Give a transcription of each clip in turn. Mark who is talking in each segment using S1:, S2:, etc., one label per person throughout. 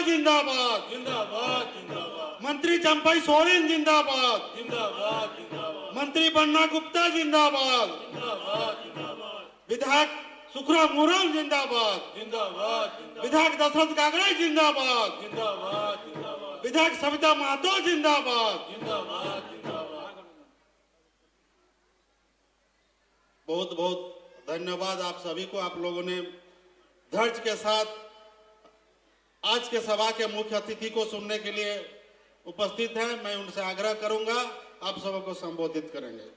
S1: जिंदाबाद।
S2: जिंदाबाद जिंदाबाद
S1: मंत्री चंपई सोरेन जिंदाबाद।
S2: जिंदाबाद जिंदाबाद
S1: मंत्री बन्ना गुप्ता जिंदाबाद।
S2: जिंदाबाद जिंदाबाद
S1: विधायक सुखराम उरांव जिंदाबाद।
S2: जिंदाबाद
S1: विधायक दशरथ कागड़े जिंदाबाद।
S2: जिंदाबाद जिंदाबाद
S1: विधायक सविता महतो जिंदाबाद।
S2: जिंदाबाद जिंदाबाद।
S1: बहुत बहुत धन्यवाद आप सभी को। आप लोगों ने धैर्य के साथ आज के सभा के मुख्य अतिथि को सुनने के लिए उपस्थित हैं। मैं उनसे आग्रह करूंगा आप सबको संबोधित करेंगे।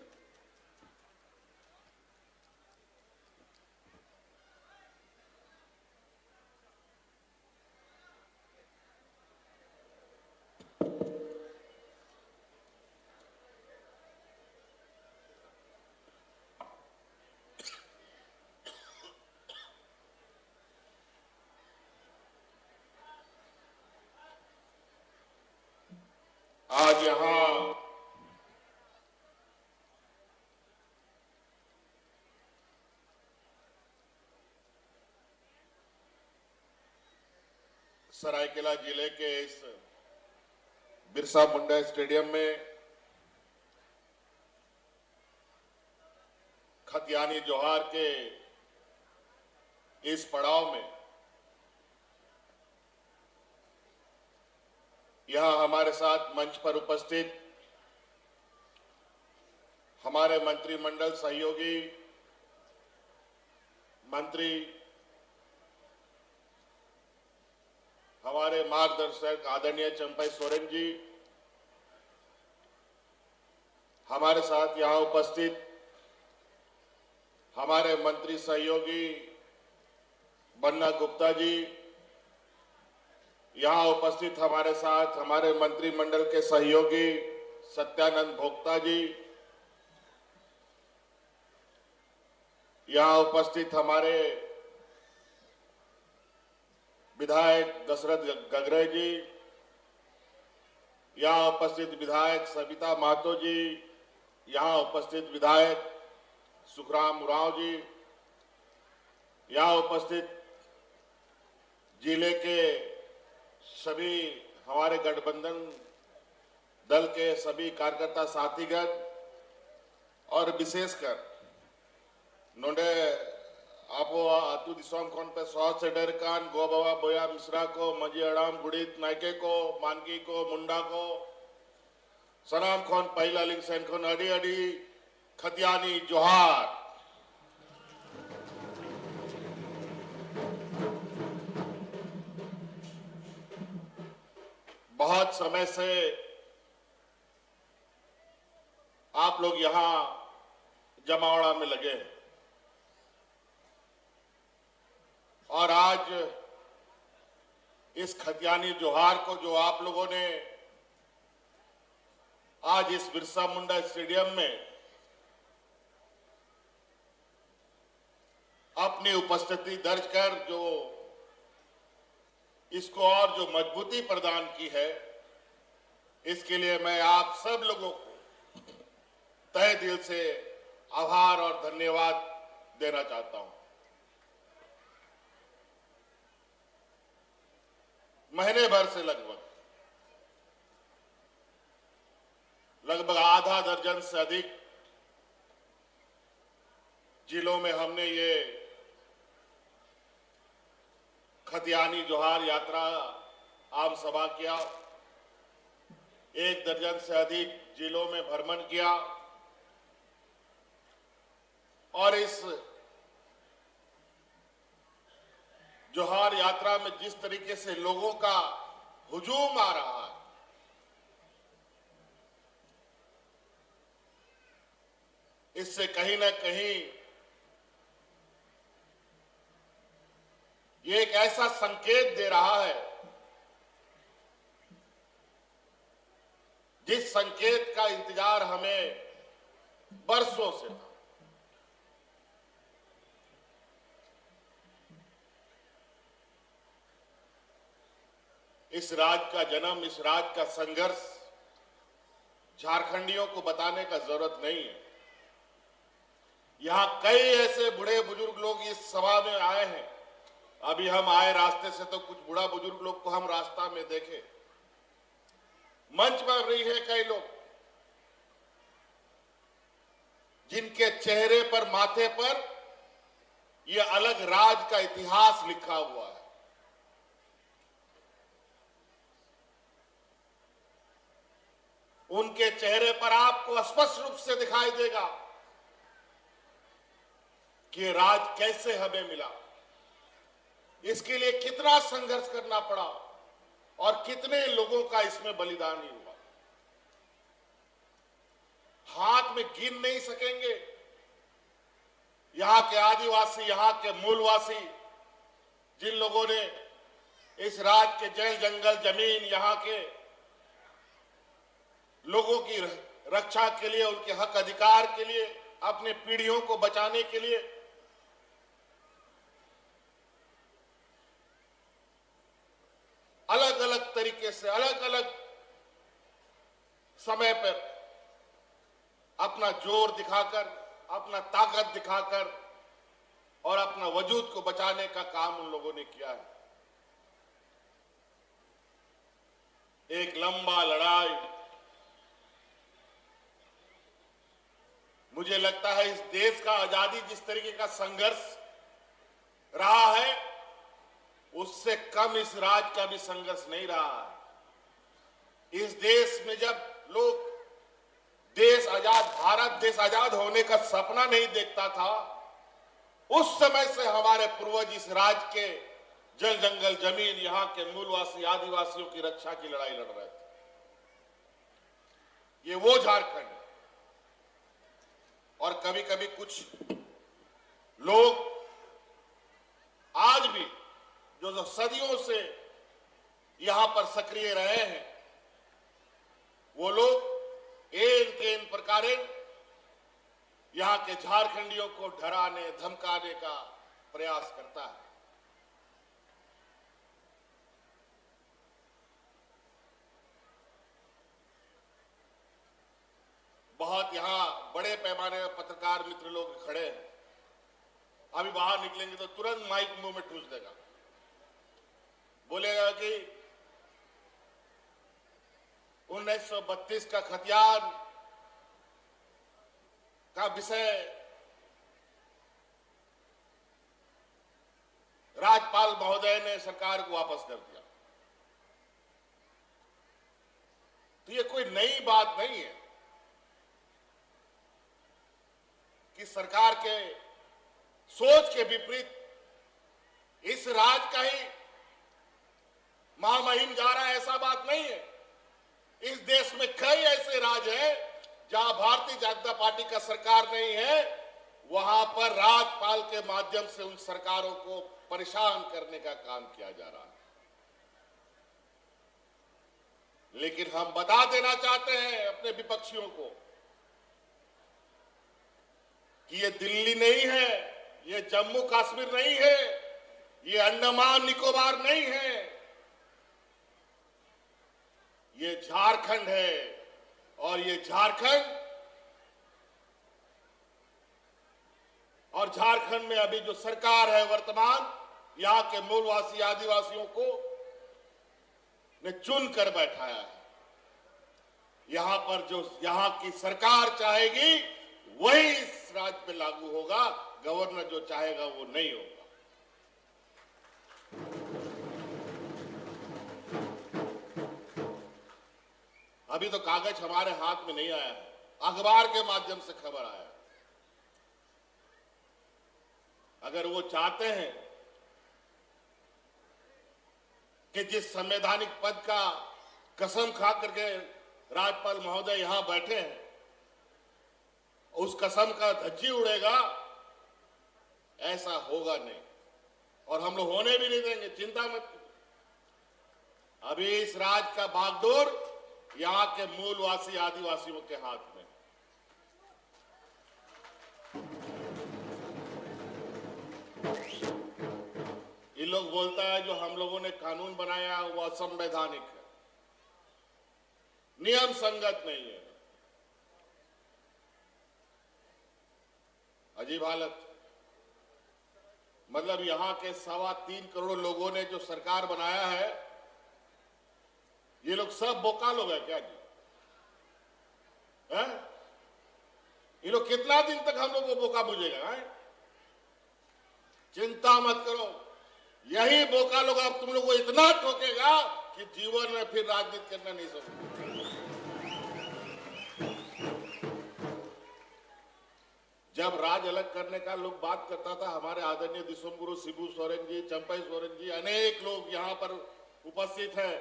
S3: आज यहां सरायकेला जिले के इस बिरसा मुंडा स्टेडियम में खतियानी जोहार के इस पड़ाव में यहां हमारे साथ मंच पर उपस्थित हमारे मंत्रिमंडल सहयोगी मंत्री, हमारे मार्गदर्शक आदरणीय चंपई सोरेन जी, हमारे साथ यहां उपस्थित हमारे मंत्री सहयोगी बन्ना गुप्ता जी, यहां उपस्थित हमारे साथ हमारे मंत्रिमंडल के सहयोगी सत्यानंद भोक्ता जी, यहां उपस्थित हमारे विधायक दशरथ कागड़े जी, यहां उपस्थित विधायक सविता महतो जी, यहां उपस्थित विधायक सुखराम उरांव जी, यहां उपस्थित जिले के सभी हमारे गठबंधन दल के सभी कार्यकर्ता साथीगण और विशेषकर नोडे आपो आतु दिसोम खोन पे 100 से डर कान गो बाबा बोया मिश्रा को मजी अड़ाम गुड़ित नायके को मानकी को मुंडा को सनाम खोन पहला लिंग सैन खोन अड़ी अड़ी खतियानी जोहार। बहुत समय से आप लोग यहां जमावड़ा में लगे हैं और आज इस खतियानी जोहार को जो आप लोगों ने आज इस बिरसा मुंडा स्टेडियम में अपनी उपस्थिति दर्ज कर जो इसको और जो मजबूती प्रदान की है, इसके लिए मैं आप सब लोगों को तहे दिल से आभार और धन्यवाद देना चाहता हूं। महीने भर से लगभग आधा दर्जन से अधिक जिलों में हमने ये खतियानी जोहार यात्रा आम सभा किया, 1 दर्जन से अधिक जिलों में भ्रमण किया और इस जोहार यात्रा में जिस तरीके से लोगों का हुजूम आ रहा है, इससे कहीं ना कहीं ये एक ऐसा संकेत दे रहा है जिस संकेत का इंतजार हमें बरसों से था। इस राज्य का जन्म, इस राज्य का संघर्ष झारखंडियों को बताने का जरूरत नहीं है। यहां कई ऐसे बूढ़े बुजुर्ग लोग इस सभा में आए हैं अभी हम आए रास्ते से तो कुछ बूढ़ा बुजुर्ग लोग को हम रास्ता में देखे, मंच पर रही है कई लोग जिनके चेहरे पर, माथे पर यह अलग राज का इतिहास लिखा हुआ है। उनके चेहरे पर आपको स्पष्ट रूप से दिखाई देगा कि ये राज कैसे हमें मिला, इसके लिए कितना संघर्ष करना पड़ा और कितने लोगों का इसमें बलिदान ही हुआ, हाथ में गिन नहीं सकेंगे। यहां के आदिवासी, यहां के मूलवासी, जिन लोगों ने इस राज्य के जल जंगल जमीन, यहां के लोगों की रक्षा के लिए, उनके हक अधिकार के लिए, अपने पीढ़ियों को बचाने के लिए अलग अलग तरीके से, अलग अलग समय पर अपना जोर दिखाकर, अपना ताकत दिखाकर और अपना वजूद को बचाने का काम उन लोगों ने किया है। एक लंबा लड़ाई, मुझे लगता है इस देश का आजादी जिस तरीके का संघर्ष रहा है, उससे कम इस राज्य का भी संघर्ष नहीं रहा है। इस देश में जब लोग देश आजाद, भारत देश आजाद होने का सपना नहीं देखता था, उस समय से हमारे पूर्वज इस राज्य के जल जंगल जमीन, यहां के मूलवासी आदिवासियों की रक्षा की लड़ाई लड़ रहे थे। ये वो झारखंड है। और कभी कभी कुछ लोग आज भी जो सदियों से यहां पर सक्रिय रहे हैं, वो लोग इन प्रकार यहां के झारखंडियों को डराने, धमकाने का प्रयास करता है। बहुत यहां बड़े पैमाने में पत्रकार मित्र लोग खड़े हैं। अभी बाहर निकलेंगे तो तुरंत माइक मुंह में ठूस देगा, बोलेगा कि 1932 का खतियान का विषय राज्यपाल महोदय ने सरकार को वापस कर दिया। तो ये कोई नई बात नहीं है कि सरकार के सोच के विपरीत इस राज्य का ही महामहिम जा रहा है, ऐसा बात नहीं है। इस देश में कई ऐसे राज्य हैं जहां भारतीय जनता पार्टी का सरकार नहीं है, वहां पर राज्यपाल के माध्यम से उन सरकारों को परेशान करने का काम किया जा रहा है। लेकिन हम बता देना चाहते हैं अपने विपक्षियों को कि ये दिल्ली नहीं है, ये जम्मू कश्मीर नहीं है, ये अंडमान निकोबार नहीं है, ये झारखंड है। और ये झारखंड और झारखंड में अभी जो सरकार है वर्तमान, यहां के मूलवासी आदिवासियों को ने चुन कर बैठाया है। यहां पर जो यहां की सरकार चाहेगी वही इस राज्य पे लागू होगा, गवर्नर जो चाहेगा वो नहीं होगा। अभी तो कागज हमारे हाथ में नहीं आया है, अखबार के माध्यम से खबर आया है। अगर वो चाहते हैं कि जिस संवैधानिक पद का कसम खा करके राज्यपाल महोदय यहां बैठे हैं, उस कसम का धज्जी उड़ेगा, ऐसा होगा नहीं और हम लोग होने भी नहीं देंगे, चिंता मत। अभी इस राज्य का बागडोर यहां के मूलवासी आदिवासियों के हाथ में। ये लोग बोलता है जो हम लोगों ने कानून बनाया वो असंवैधानिक है, नियम संगत नहीं है। अजीब हालत। मतलब यहां के 3.25 करोड़ लोगों ने जो सरकार बनाया है, ये लोग सब बोका लोग हैं क्या जी? हैं? ये लोग कितना दिन तक हम लोग को बोका बुझेगा? हैं? चिंता मत करो, यही बोका लोग अब तुम लोग को इतना ठोकेगा कि जीवन में फिर राजनीति करना नहीं समझ। जब राज अलग करने का लोग बात करता था, हमारे आदरणीय दिसोम गुरु शिबू सोरेन जी, चंपई सोरेन जी, अनेक लोग यहां पर उपस्थित हैं।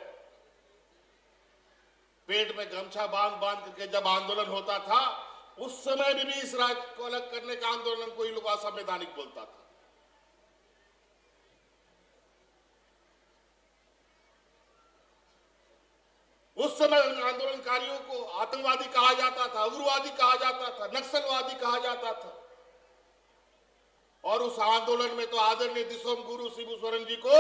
S3: पेट में गमछा बांध बांध करके जब आंदोलन होता था, उस समय भी इस राज्य को अलग करने का आंदोलन कोई लोग असंवैधानिक बोलता था। उस समय आंदोलनकारियों को आतंकवादी कहा जाता था, उग्रवादी कहा जाता था, नक्सलवादी कहा जाता था। और उस आंदोलन में तो आदरणीय दिसोम गुरु शिबू सोरेन जी को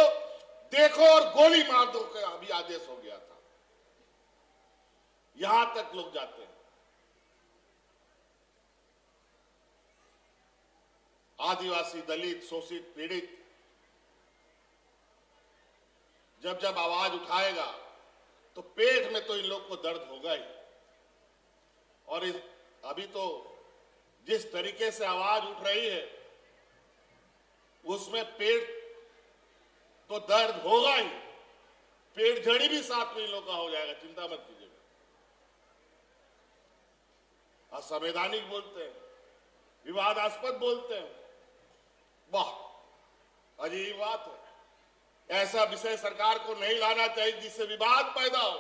S3: देखो और गोली मार दो का अभी आदेश हो गया था। यहां तक लोग जाते हैं। आदिवासी, दलित, शोषित, पीड़ित जब जब आवाज उठाएगा तो पेट में तो इन लोग को दर्द होगा ही। और अभी तो जिस तरीके से आवाज उठ रही है, उसमें पेट तो दर्द होगा ही, पेट झड़ी भी साथ में इन लोग का हो जाएगा, चिंता मत कीजिएगा। असंवैधानिक बोलते हैं, विवादास्पद बोलते हैं, वाह अजीब बात है। ऐसा विषय सरकार को नहीं लाना चाहिए जिससे विवाद पैदा हो।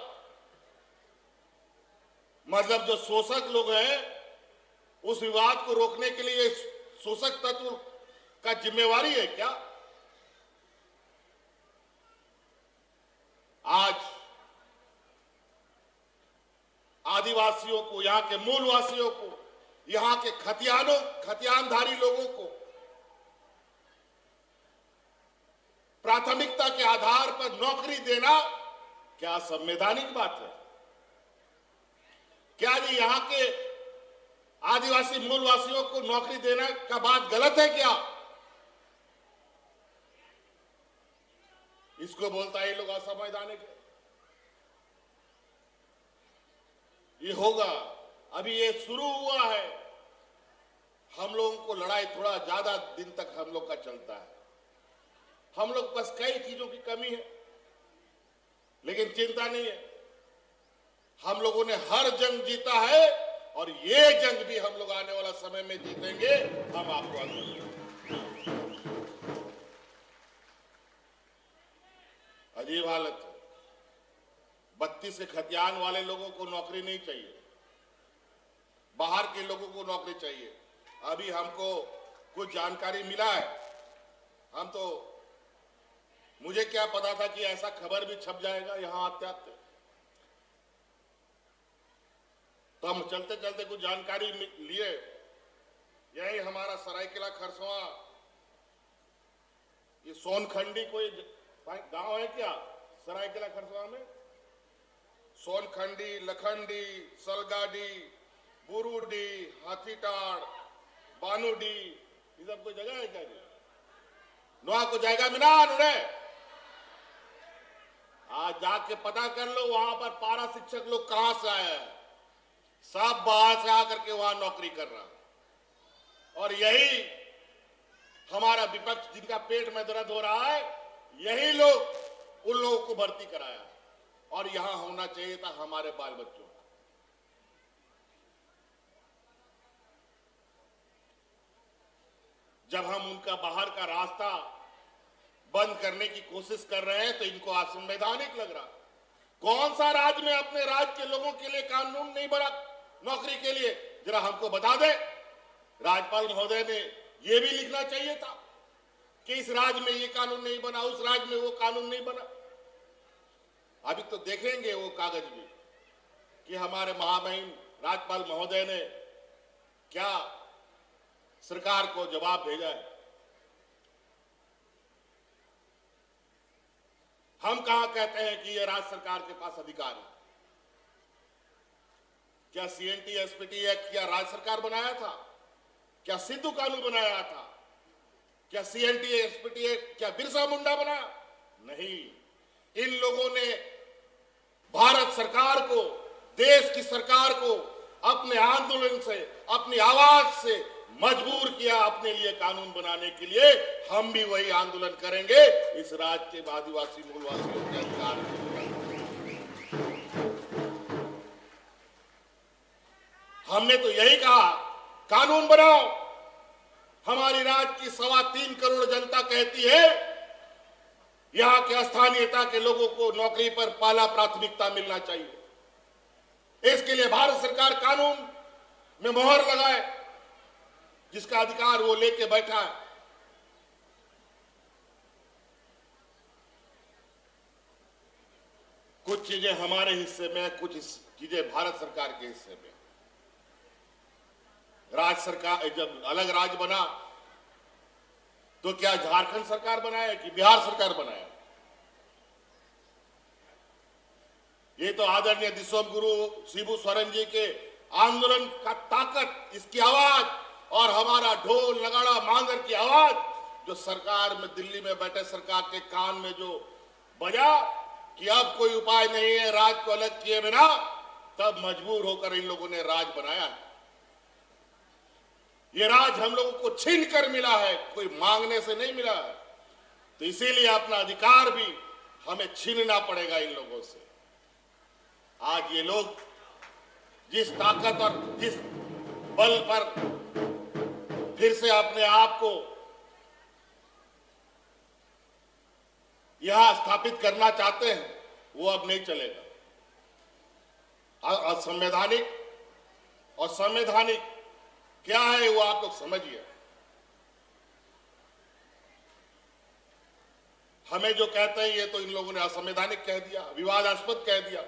S3: मतलब जो शोषक लोग हैं, उस विवाद को रोकने के लिए शोषक तत्व का जिम्मेवारी है क्या? आज आदिवासियों को, यहां के मूलवासियों को, यहां के खतियानधारी लोगों को प्राथमिकता के आधार पर नौकरी देना क्या संवैधानिक बात है? क्या जी यहां के आदिवासी मूलवासियों को नौकरी देने का बात गलत है क्या? इसको बोलता है ये लोग असंवैधानिक है। ये होगा, अभी ये शुरू हुआ है। हम लोगों को लड़ाई थोड़ा ज्यादा दिन तक हम लोग का चलता है। हम लोग बस कई चीजों की कमी है, लेकिन चिंता नहीं है। हम लोगों ने हर जंग जीता है और ये जंग भी हम लोग आने वाला समय में जीतेंगे। हम आपको अजीब हालत है। 32 के खतियान वाले लोगों को नौकरी नहीं चाहिए, बाहर के लोगों को नौकरी चाहिए। अभी हमको कुछ जानकारी मिला है, मुझे क्या पता था कि ऐसा खबर भी छप जाएगा यहां आते आते। तो हम चलते चलते कुछ जानकारी लिए। यही हमारा सरायकेला खरसवां, ये सोनखंडी कोई गांव है क्या सरायकेला खरसवां में? सोनखंडी, लखंडी, सलगाडी, बुरुडी, हाथीटाड़, बानूडी, ये सब कोई जगह है क्या जी? नुआ को जाएगा मिना नुरे, आज जाके पता कर लो वहां पर पारा शिक्षक लोग कहां से आए हैं। सब बाहर से आकर के वहां नौकरी कर रहा है। और यही हमारा विपक्ष, जिनका पेट में दर्द हो रहा है, यही लोग उन लोगों को भर्ती कराया। और यहां होना चाहिए था हमारे बाल बच्चों का। जब हम उनका बाहर का रास्ता बंद करने की कोशिश कर रहे हैं तो इनको असंवैधानिक लग रहा। कौन सा राज्य में अपने राज्य के लोगों के लिए कानून नहीं बना नौकरी के लिए? जरा हमको बता दे। राज्यपाल महोदय ने यह भी लिखना चाहिए था कि इस राज्य में ये कानून नहीं बना, उस राज्य में वो कानून नहीं बना। अभी तो देखेंगे वो कागज भी कि हमारे महामहिम राज्यपाल महोदय ने क्या सरकार को जवाब भेजा है। हम कहां कहते हैं कि यह राज्य सरकार के पास अधिकार है? क्या सीएनटी एसपीटी एक्ट क्या राज्य सरकार बनाया था? क्या सिद्धू कानून बनाया था? क्या सीएनटीए एसपीटीए क्या बिरसा मुंडा बना? नहीं, इन लोगों ने भारत सरकार को, देश की सरकार को अपने आंदोलन से, अपनी आवाज से मजबूर किया अपने लिए कानून बनाने के लिए। हम भी वही आंदोलन करेंगे इस राज्य के आदिवासी मूलवासियों के अधिकार के लिए। हमने तो यही कहा, कानून बनाओ। हमारी राज्य की 3.25 करोड़ जनता कहती है यहां के स्थानीयता के लोगों को नौकरी पर पहला प्राथमिकता मिलना चाहिए। इसके लिए भारत सरकार कानून में मोहर लगाए, जिसका अधिकार वो लेके बैठा है। कुछ चीजें हमारे हिस्से में, कुछ चीजें भारत सरकार के हिस्से में। राज्य सरकार जब अलग राज्य बना तो क्या झारखंड सरकार बनाया कि बिहार सरकार बनाया? ये तो आदरणीय दिसोम गुरु शिबू सोरेन जी के आंदोलन का ताकत, इसकी आवाज और हमारा ढोल नगाड़ा मांगर की आवाज जो सरकार में, दिल्ली में बैठे सरकार के कान में जो बजा कि अब कोई उपाय नहीं है राज्य को अलग किए बिना, तब मजबूर होकर इन लोगों ने राज बनाया है। ये राज हम लोगों को छीन कर मिला है, कोई मांगने से नहीं मिला है। तो इसीलिए अपना अधिकार भी हमें छीनना पड़ेगा इन लोगों से। आज ये लोग जिस ताकत और जिस बल पर फिर से अपने आप को यहां स्थापित करना चाहते हैं, वो अब नहीं चलेगा। असंवैधानिक और संवैधानिक क्या है वो आप लोग समझिए। हमें जो कहते हैं ये तो इन लोगों ने असंवैधानिक कह दिया, विवादास्पद कह दिया।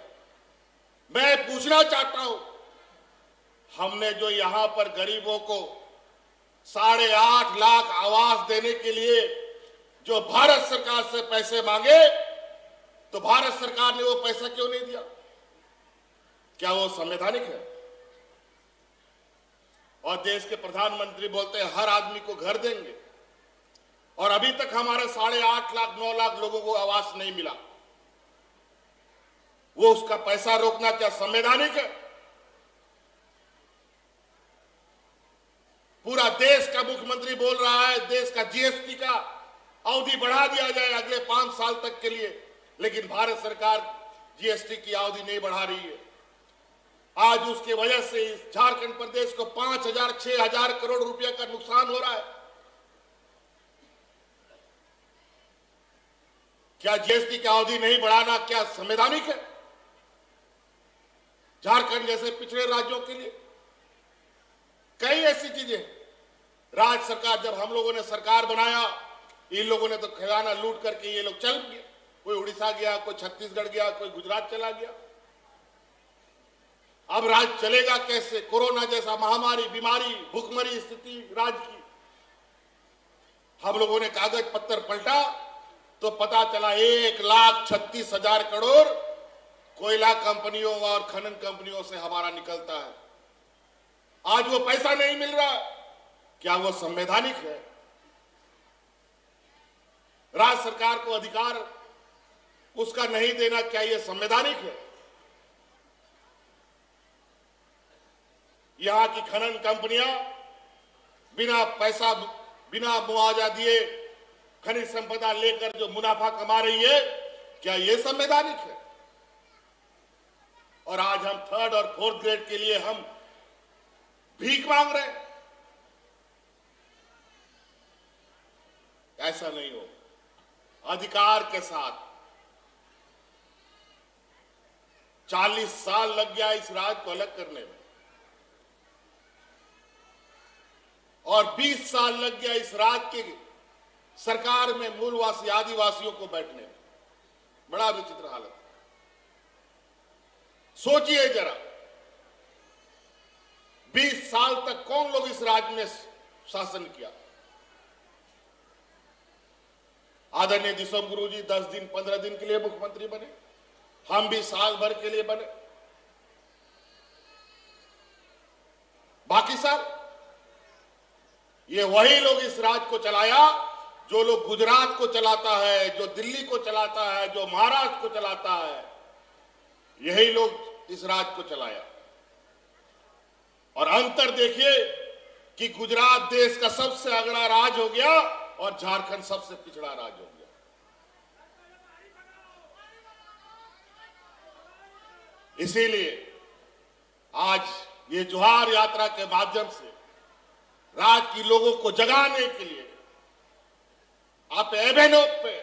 S3: मैं पूछना चाहता हूं, हमने जो यहां पर गरीबों को 8.5 लाख आवास देने के लिए जो भारत सरकार से पैसे मांगे, तो भारत सरकार ने वो पैसा क्यों नहीं दिया? क्या वो संवैधानिक है? और देश के प्रधानमंत्री बोलते हैं हर आदमी को घर देंगे, और अभी तक हमारे 8.5 लाख 9 लाख लोगों को आवास नहीं मिला। वो उसका पैसा रोकना क्या संवैधानिक है? पूरा देश का मुख्यमंत्री बोल रहा है देश का जीएसटी का अवधि बढ़ा दिया जाए अगले 5 साल तक के लिए, लेकिन भारत सरकार जीएसटी की अवधि नहीं बढ़ा रही है। आज उसके वजह से इस झारखंड प्रदेश को 5,000 6,000 करोड़ रुपए का नुकसान हो रहा है। क्या जीएसटी की अवधि नहीं बढ़ाना क्या संवैधानिक है झारखंड जैसे पिछड़े राज्यों के लिए? कई ऐसी चीजें। राज्य सरकार, जब हम लोगों ने सरकार बनाया, इन लोगों ने तो खजाना लूट करके ये लोग चल गए। कोई उड़ीसा गया, कोई छत्तीसगढ़ गया, कोई गुजरात चला गया। अब राज्य चलेगा कैसे? कोरोना जैसा महामारी, बीमारी, भूखमरी स्थिति राज्य की। हम लोगों ने कागज पत्थर पलटा तो पता चला 1,36,000 करोड़ कोयला कंपनियों और खनन कंपनियों से हमारा निकलता है। आज वो पैसा नहीं मिल रहा। क्या वो संवैधानिक है? राज्य सरकार को अधिकार उसका नहीं देना, क्या ये संवैधानिक है? यहां की खनन कंपनियां बिना पैसा, बिना मुआवजा दिए खनिज संपदा लेकर जो मुनाफा कमा रही है, क्या ये संवैधानिक है? और आज हम 3rd और 4th ग्रेड के लिए हम भीख मांग रहे हैं। ऐसा नहीं हो। अधिकार के साथ 40 साल लग गया इस राज्य को अलग करने में, और 20 साल लग गया इस राज्य की सरकार में मूलवासी आदिवासियों को बैठने में। बड़ा विचित्र हालत। सोचिए जरा, 20 साल तक कौन लोग इस राज्य में शासन किया? आदरणीय दिसोम गुरु जी 10 दिन 15 दिन के लिए मुख्यमंत्री बने, हम भी साल भर के लिए बने। बाकी साल ये वही लोग इस राज्य को चलाया जो लोग गुजरात को चलाता है, जो दिल्ली को चलाता है, जो महाराष्ट्र को चलाता है, यही लोग इस राज्य को चलाया। और अंतर देखिए कि गुजरात देश का सबसे अगड़ा राज्य हो गया और झारखंड सबसे पिछड़ा राज्य हो गया। इसीलिए आज ये जोहार यात्रा के माध्यम से राज्य के लोगों को जगाने के लिए आप एबेनो पे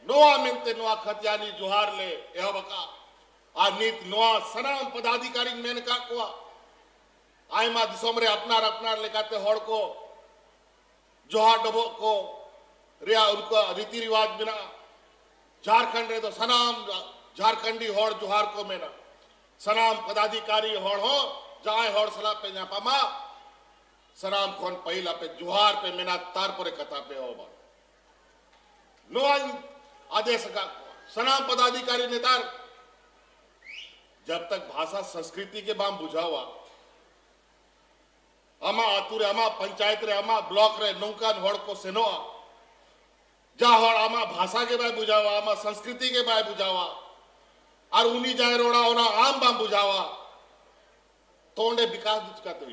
S3: नोआ मिलते नोआ खतियानी जोहार ले यह बका नीत नोआ सनाम पदाधिकारी मैंने कहा कुआ आयमा दिसोमरे अपनार लेकाते हड़ को जोहार डबो को रिया उनका रीति रिवाज बिना झारखंड रे तो सनाम झारखंडी हड़ जोहार को मेना सनाम पदाधिकारी हड़ हो जाए हड़ सला पे जापामा सनाम खोन पहिला पे जोहार पे मेना तार परे कथा पे हो नो आदेश का सनाम पदाधिकारी नेतार जब तक भाषा संस्कृति के बाम बुझावा अमा आतुरे अमा पंचायत रे अमा ब्लॉक रे नौकान हड़ को सेनोआ जा हड़ अमा भाषा के बाय बुझावा अमा संस्कृति के बाय बुझावा और उन्हीं जाए रोड़ा होना आम बाम बुझावा तोंडे विकास दुचका तो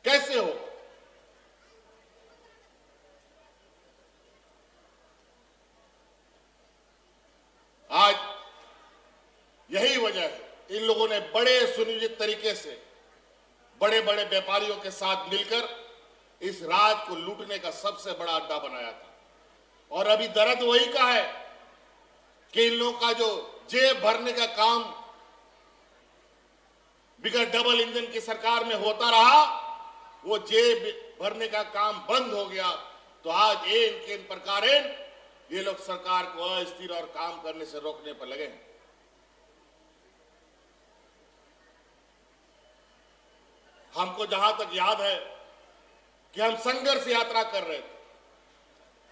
S3: कैसे हो? आज यही वजह है इन लोगों ने बड़े सुनियोजित तरीके से बड़े बड़े व्यापारियों के साथ मिलकर इस राज्य को लूटने का सबसे बड़ा अड्डा बनाया था। और अभी दर्द वही का है कि इन लोगों का जो जेब भरने का काम बिगड़ डबल इंजन की सरकार में होता रहा, वो जेब भरने का काम बंद हो गया। तो आज इन प्रकार ये लोग सरकार को अस्थिर और काम करने से रोकने पर लगे हैं। हमको जहां तक याद है कि हम संघर्ष यात्रा कर रहे थे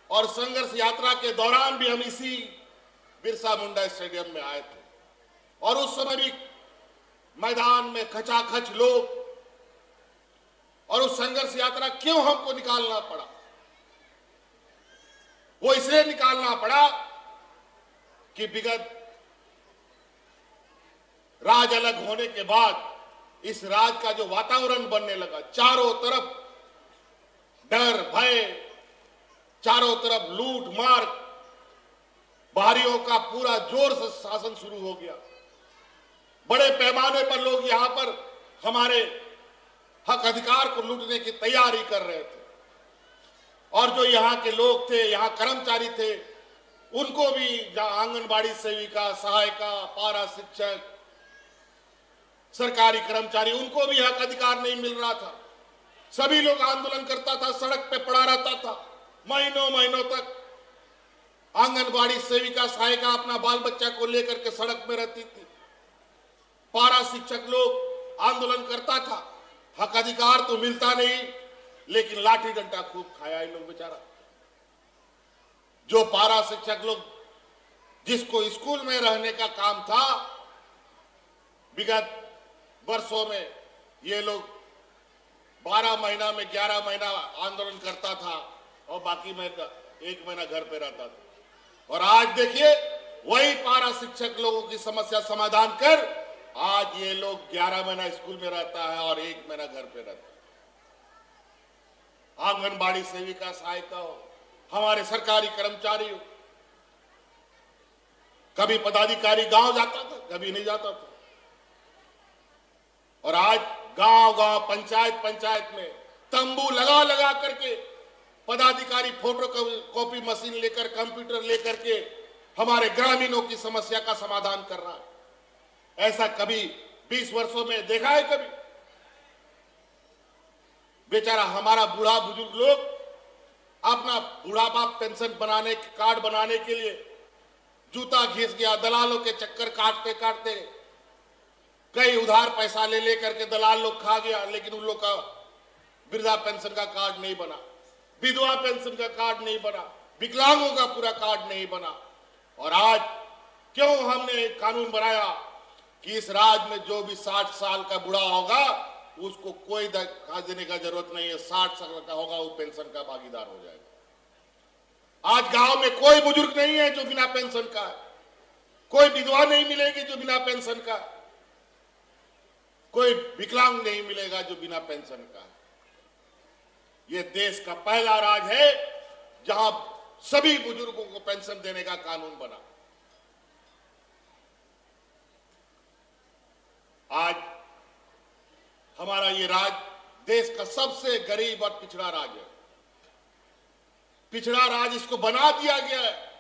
S3: और संघर्ष यात्रा के दौरान भी हम इसी बिरसा मुंडा स्टेडियम में आए थे और उस समय भी मैदान में खचाखच लोग। और उस संघर्ष यात्रा क्यों हमको निकालना पड़ा? वो इसलिए निकालना पड़ा कि विगत राज अलग होने के बाद इस राज्य का जो वातावरण बनने लगा, चारों तरफ डर भय, चारों तरफ लूट मार, बाहरियों का पूरा जोर से शासन शुरू हो गया। बड़े पैमाने पर लोग यहां पर हमारे हक अधिकार को लूटने की तैयारी कर रहे थे और जो यहाँ के लोग थे, यहाँ कर्मचारी थे, उनको भी आंगनबाड़ी सेविका, सहायिका, पारा शिक्षक, सरकारी कर्मचारी, उनको भी हक अधिकार नहीं मिल रहा था। सभी लोग आंदोलन करता था, सड़क पे पड़ा रहता था, महीनों महीनों तक आंगनबाड़ी सेविका, सहायिका अपना बाल बच्चा को लेकर के सड़क में रहती थी। पारा शिक्षक लोग आंदोलन करता था, हक अधिकार तो मिलता नहीं, लेकिन लाठी डंडा खूब खाया इन लोग बेचारा। जो पारा शिक्षक लोग जिसको स्कूल में रहने का काम था, विगत वर्षों में ये लोग 12 महीना में 11 महीना आंदोलन करता था और बाकी महीना 1 महीना घर पे रहता था। और आज देखिए वही पारा शिक्षक लोगों की समस्या समाधान कर आज ये लोग 11 महीना स्कूल में रहता है और 1 महीना घर पे रहता है। आंगनबाड़ी सेविका, सहायिका हो, हमारे सरकारी कर्मचारी हो, कभी पदाधिकारी गांव जाता था, कभी नहीं जाता था। और आज गांव-गांव, पंचायत में तंबू लगा लगा करके पदाधिकारी फोटो कॉपी मशीन लेकर, कंप्यूटर लेकर के हमारे ग्रामीणों की समस्या का समाधान कर रहा है। ऐसा कभी 20 वर्षों में देखा है? कभी बेचारा हमारा बूढ़ा बुजुर्ग लोग अपना बुढ़ापा पेंशन बनाने, कार्ड बनाने के लिए जूता घिस गया, दलालों के चक्कर काटते काटते कई उधार पैसा ले लेकर के दलाल लोग खा गया, लेकिन उन लोग का वृद्धा पेंशन का कार्ड नहीं बना, विधवा पेंशन का कार्ड नहीं बना, विकलांगों का पूरा कार्ड नहीं बना। और आज क्यों हमने कानून बनाया कि इस राज्य में जो भी 60 साल का बूढ़ा होगा उसको कोई खास देने का जरूरत नहीं है। 60 साल का होगा वो पेंशन का भागीदार हो जाएगा। आज गांव में कोई बुजुर्ग नहीं है जो बिना पेंशन का है, कोई विधवा नहीं मिलेगी जो बिना पेंशन का, कोई विकलांग नहीं मिलेगा जो बिना पेंशन का। ये देश का पहला राज्य है जहां सभी बुजुर्गों को पेंशन देने का कानून बना। आज हमारा ये राज्य देश का सबसे गरीब और पिछड़ा राज्य है। पिछड़ा राज्य इसको बना दिया गया है।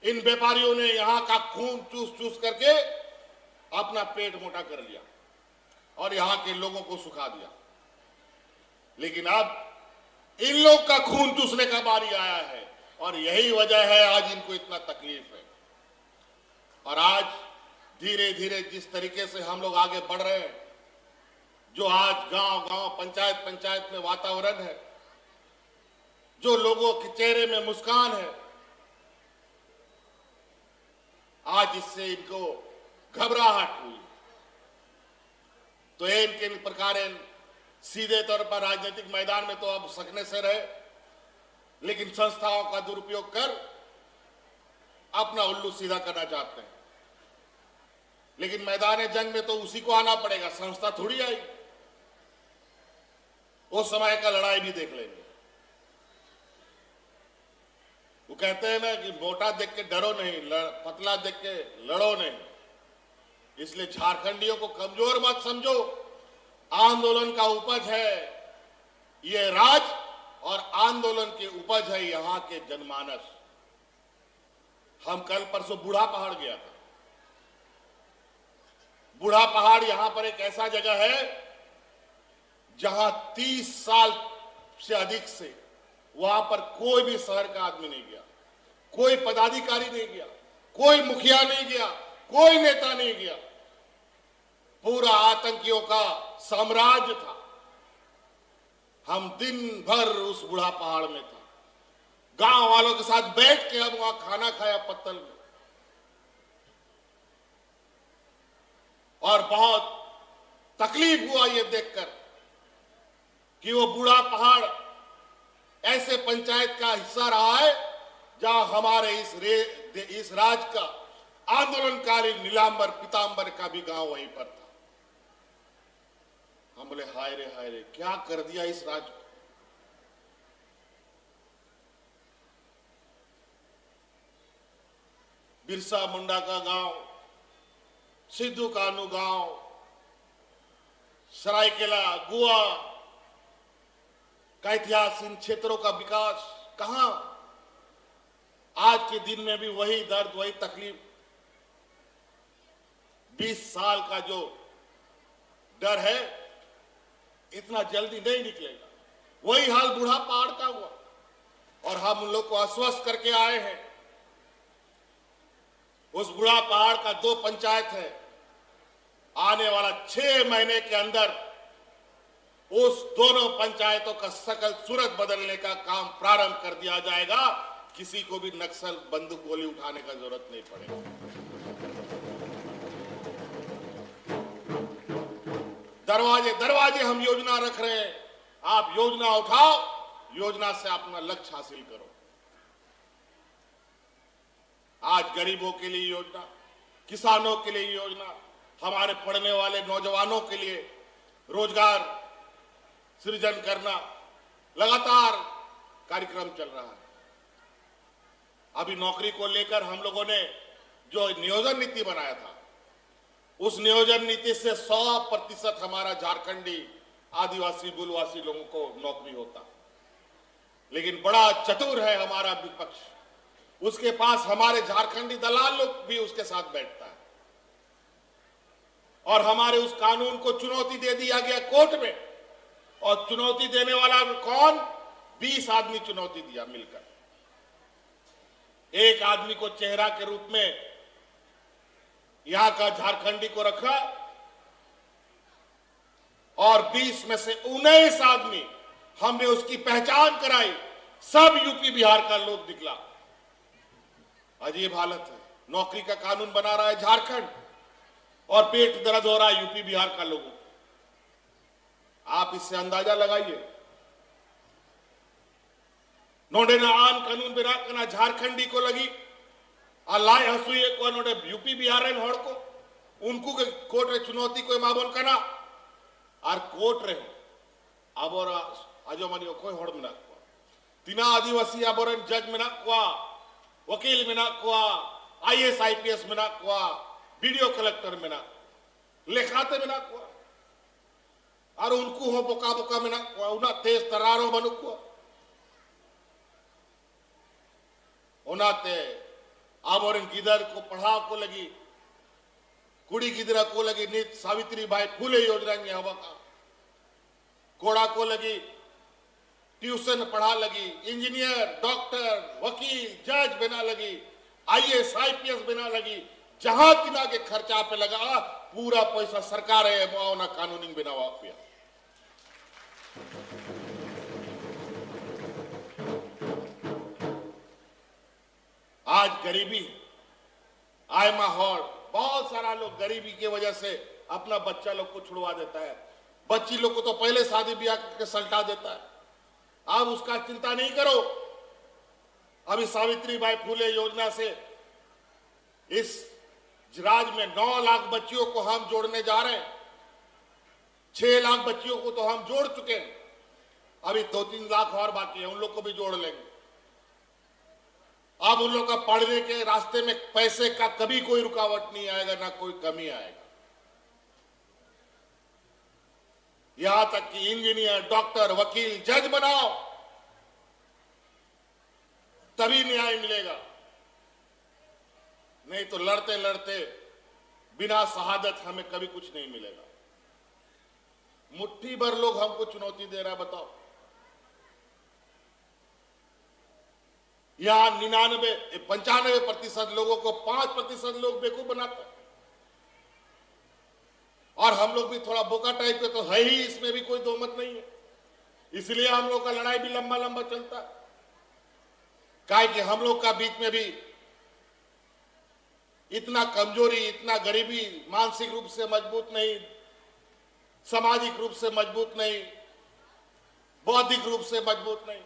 S3: इन व्यापारियों ने यहां का खून चूस चूस करके अपना पेट मोटा कर लिया और यहां के लोगों को सुखा दिया। लेकिन अब इन लोग का खून चूसने का बारी आया है और यही वजह है आज इनको इतना तकलीफ है। और आज धीरे धीरे जिस तरीके से हम लोग आगे बढ़ रहे हैं, जो आज गांव गांव पंचायत पंचायत में वातावरण है, जो लोगों के चेहरे में मुस्कान है, आज इससे इनको घबराहट हुई। तो इनके प्रकार सीधे तौर पर राजनीतिक मैदान में तो अब सकने से रहे, लेकिन संस्थाओं का दुरुपयोग कर अपना उल्लू सीधा करना चाहते हैं। लेकिन मैदान जंग में तो उसी को आना पड़ेगा, संस्था थोड़ी आई। उस समय का लड़ाई भी देख लेंगे। वो कहते हैं ना कि मोटा देख के डरो नहीं, पतला देख के लड़ो नहीं। इसलिए झारखंडियों को कमजोर मत समझो। आंदोलन का उपज है ये राज और आंदोलन की उपज है यहां के जनमानस। हम कल परसों बूढ़ा पहाड़ गया था। बूढ़ा पहाड़ यहां पर एक ऐसा जगह है जहां 30 साल से अधिक से वहां पर कोई भी शहर का आदमी नहीं गया, कोई पदाधिकारी नहीं गया, कोई मुखिया नहीं गया, कोई नेता नहीं गया। पूरा आतंकियों का साम्राज्य था। हम दिन भर उस बूढ़ा पहाड़ में था, गांव वालों के साथ बैठ के हम वहां खाना खाया पत्तल में। और बहुत तकलीफ हुआ ये देखकर कि वो बूढ़ा पहाड़ ऐसे पंचायत का हिस्सा रहा है जहां हमारे इस राज्य का आंदोलनकारी नीलांबर पीतांबर का भी गांव वहीं पर था। हम बोले हाय रे क्या कर दिया इस राज्य को। बिरसा मुंडा का गांव, सिद्धू कानू गांव, सरायकेला, गुआ का इतिहास, इन क्षेत्रों का विकास कहां। आज के दिन में भी वही दर्द, वही तकलीफ। 20 साल का जो डर है इतना जल्दी नहीं निकलेगा। वही हाल बूढ़ा पहाड़ का हुआ और हम उन लोग को आश्वस्त करके आए हैं। उस बूढ़ा पहाड़ का 2 पंचायत है। आने वाला 6 महीने के अंदर उस दोनों पंचायतों का सकल सूरत बदलने का काम प्रारंभ कर दिया जाएगा। किसी को भी नक्सल बंदूक गोली उठाने का जरूरत नहीं पड़ेगा। दरवाजे दरवाजे हम योजना रख रहे हैं। आप योजना उठाओ, योजना से अपना लक्ष्य हासिल करो। आज गरीबों के लिए योजना, किसानों के लिए योजना, हमारे पढ़ने वाले नौजवानों के लिए रोजगार सृजन करना, लगातार कार्यक्रम चल रहा है। अभी नौकरी को लेकर हम लोगों ने जो नियोजन नीति बनाया था, उस नियोजन नीति से 100% हमारा झारखंडी आदिवासी मूलवासी लोगों को नौकरी होता। लेकिन बड़ा चतुर है हमारा विपक्ष, उसके पास हमारे झारखंडी दलाल लोग भी उसके साथ बैठता है और हमारे उस कानून को चुनौती दे दिया गया कोर्ट में। और चुनौती देने वाला कौन? 20 आदमी चुनौती दिया मिलकर। एक आदमी को चेहरा के रूप में यहां का झारखंडी को रखा और 20 में से 19 आदमी हमने उसकी पहचान कराई। सब यूपी बिहार का लोग निकला। अजीब हालत है। नौकरी का कानून बना रहा है झारखंड और पेट दर्द हो रहा है यूपी बिहार का लोगों को। आप इससे अंदाजा लगाइए। नोडे ना आन कानून बिना कना झारखंडी को लगी अल्लाह हसुए को नोडे यूपी बिहार हड़ को उनको के कोर्ट रे चुनौती को माबोल कना और कोर्ट रे आबोर आजोमानी कोई हड़ में को तीना आदिवासी आबोरन जज में को वकील में को आईएएस आईपीएस में को वीडियो कलेक्टर में लेखाते में को और उनको हो बोका बोका में को उना तेज तरारो बनु को उनाते आबोरन गिदर को पढ़ाव को लगी कुड़ी गिदरा को लगी नीत सावित्री बाई फूले योजना में हवा का कोड़ा को लगी ट्यूशन पढ़ा लगी इंजीनियर डॉक्टर वकील जज बना लगी आईएएस आईपीएस बना लगी जहां तिना के खर्चा पे लगा पूरा पैसा सरकार है ना कानूनी बिना वापिया। आज गरीबी आय माहौल बहुत सारा लोग गरीबी की वजह से अपना बच्चा लोग को छुड़वा देता है। बच्ची लोग को तो पहले शादी ब्याह करके सल्टा देता है। आप उसका चिंता नहीं करो। अभी सावित्री बाई फूले योजना से इस राज्य में 9 लाख बच्चियों को हम जोड़ने जा रहे हैं। 6 लाख बच्चियों को तो हम जोड़ चुके हैं, अभी 2-3 लाख और बाकी है, उन लोग को भी जोड़ लेंगे। अब उन लोग का पढ़ने के रास्ते में पैसे का कभी कोई रुकावट नहीं आएगा, ना कोई कमी आएगा। यहां तक कि इंजीनियर डॉक्टर वकील जज बनाओ तभी न्याय मिलेगा, नहीं तो लड़ते लड़ते बिना शहादत हमें कभी कुछ नहीं मिलेगा। मुट्ठी भर लोग हमको चुनौती दे रहा, बताओ। यहां 95% लोगों को 5% लोग बेवकूफ बनाते हैं, और हम लोग भी थोड़ा बोका टाइप के तो है ही, इसमें भी कोई दो मत नहीं है। इसलिए हम लोग का लड़ाई भी लंबा लंबा चलता है, काहे कि हम लोग का बीच में भी इतना कमजोरी, इतना गरीबी, मानसिक रूप से मजबूत नहीं, सामाजिक रूप से मजबूत नहीं, बौद्धिक रूप से मजबूत नहीं।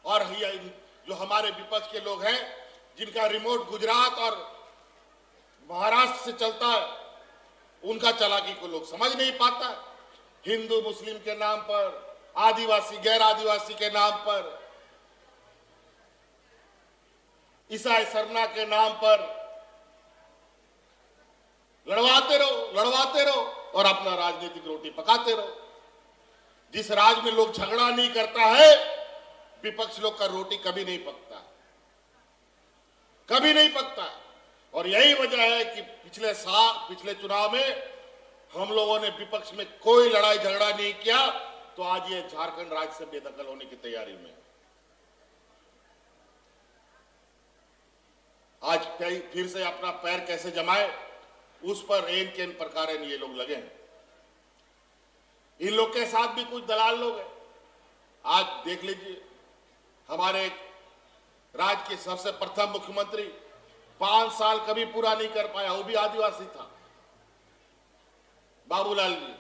S3: और जो हमारे विपक्ष के लोग हैं जिनका रिमोट गुजरात और महाराष्ट्र से चलता है, उनका चालाकी को लोग समझ नहीं पाता। हिंदू मुस्लिम के नाम पर, आदिवासी गैर आदिवासी के नाम पर, ईसाई सरना के नाम पर लड़वाते रहो और अपना राजनीतिक रोटी पकाते रहो। जिस राज्य में लोग झगड़ा नहीं करता है, विपक्ष लोग का रोटी कभी नहीं पकता, कभी नहीं पकता। और यही वजह है कि पिछले चुनाव में हम लोगों ने विपक्ष में कोई लड़ाई झगड़ा नहीं किया, तो आज ये झारखंड राज्य से बेदखल होने की तैयारी में। आज फिर से अपना पैर कैसे जमाए, उस पर एन के एन प्रकार ये लोग लगे हैं। इन लोग के साथ भी कुछ दलाल लोग हैं। आज देख लीजिए, हमारे राज्य के सबसे प्रथम मुख्यमंत्री 5 साल कभी पूरा नहीं कर पाया, वो भी आदिवासी था, बाबूलाल जी।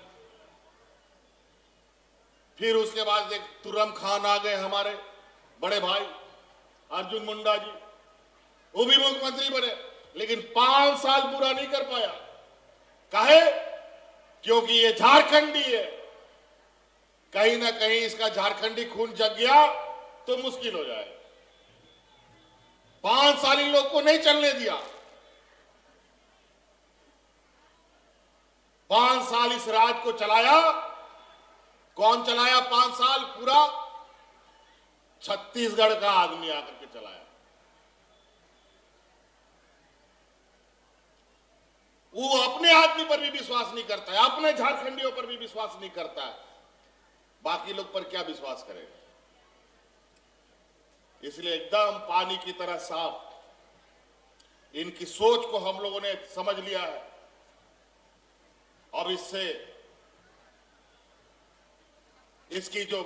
S3: फिर उसके बाद एक तुर्रम खान आ गए, हमारे बड़े भाई अर्जुन मुंडा जी, वो भी मुख्यमंत्री बने, लेकिन 5 साल पूरा नहीं कर पाया। काहे? क्योंकि ये झारखंडी है। कहीं ना कहीं इसका झारखंडी खून जग गया तो मुश्किल हो जाए। 5 साल इन लोग को नहीं चलने दिया। 5 साल इस राज्य को चलाया। कौन चलाया 5 साल पूरा? छत्तीसगढ़ का आदमी आकर के चलाया। वो अपने आदमी पर भी विश्वास नहीं करता है, अपने झारखंडियों पर भी विश्वास नहीं करता है, बाकी लोग पर क्या विश्वास करेगा? इसलिए एकदम पानी की तरह साफ इनकी सोच को हम लोगों ने समझ लिया है। अब इससे इसकी जो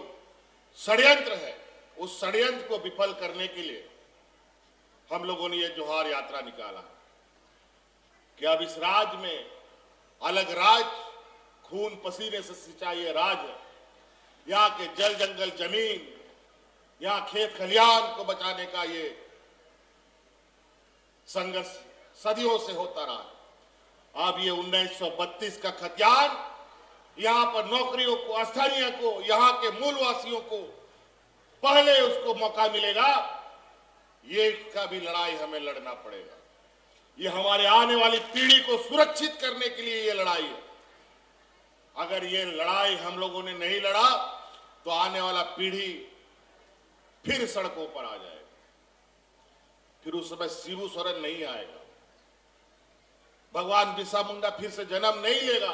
S3: षड्यंत्र है, उस षड्यंत्र को विफल करने के लिए हम लोगों ने ये जोहार यात्रा निकाला कि अब इस राज्य में अलग राज, खून पसीने से सिंचा ये राज है। यहाँ के जल जंगल जमीन, यहाँ खेत खलियान को बचाने का ये संघर्ष सदियों से होता रहा। अब ये 1932 का खतियान यहाँ पर नौकरियों को, स्थानीय को, यहाँ के मूलवासियों को पहले उसको मौका मिलेगा, ये का भी लड़ाई हमें लड़ना पड़ेगा। ये हमारे आने वाली पीढ़ी को सुरक्षित करने के लिए ये लड़ाई है। अगर ये लड़ाई हम लोगों ने नहीं लड़ा तो आने वाला पीढ़ी फिर सड़कों पर आ जाएगा, फिर उस समय शिबू सोरेन नहीं आएगा, भगवान बिरसा मुंडा फिर से जन्म नहीं लेगा।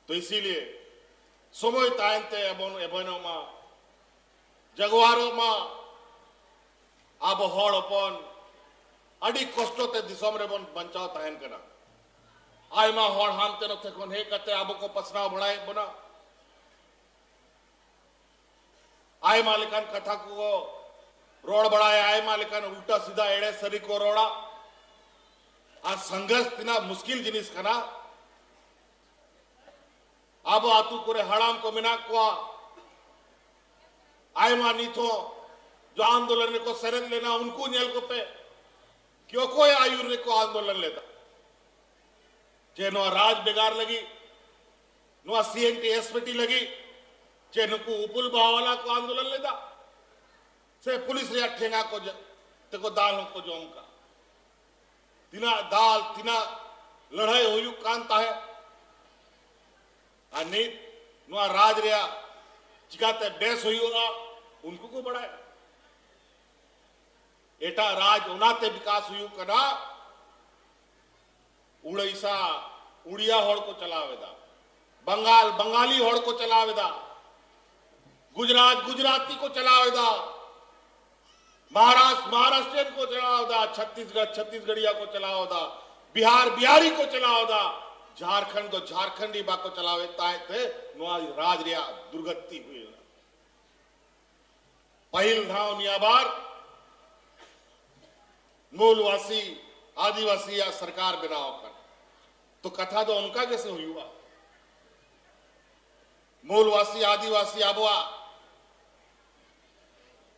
S3: तो इसीलिए समय तायनते एबोनो मा जगवारो मा अब हड़ अपन अड़ी कष्टते दिसम रे बन बंचाव ताहन कना आयमा हड़ हामते न थे कोन हे कते अब को पसना बढ़ाए बना आय मालिकान कथा को रोड बढ़ाए आय मालिकान उल्टा सीधा एड़े सरी को रोड़ा आ संघर्ष तिना मुश्किल जिनिस कना अब आतु कोरे हड़ाम को मिना को आय मानी तो जो आंदोलन को शरण लेना उनको नेल को पे क्यों कोई आयुर्वेद को आंदोलन लेता जे नो राज बेगार लगी नो सीएनटी एसपीटी लगी जे नुकु उपुल बावाला को आंदोलन लेता से पुलिस रे ठेंगा को ते को दाल को जोम का तिना दाल तिना लड़ाई हुई कांता है अनि नो राज रे चिकाते बेस हुई होगा उनको को बढ़ाए एटा राज उनाते विकास हुई कना उड़ीसा उड़िया होड़ को चलावेदा बंगाल बंगाली होड़ को चलावेदा गुजरात गुजराती को चलावेदा महाराष्ट्र महाराष्ट्रियन को चलावेदा छत्तीसगढ़ छत्तीसगढ़िया को चलावेदा बिहार बिहारी को चलावेदा झारखंड तो झारखंडी बा को चलावे ताए थे नुआ राज रिया दुर्गति हुई पहिल धाव नियाबार मूलवासी आदिवासी या सरकार बनाओ कर तो कथा तो उनका कैसे हुई हुआ मूलवासी आदिवासी आबुआ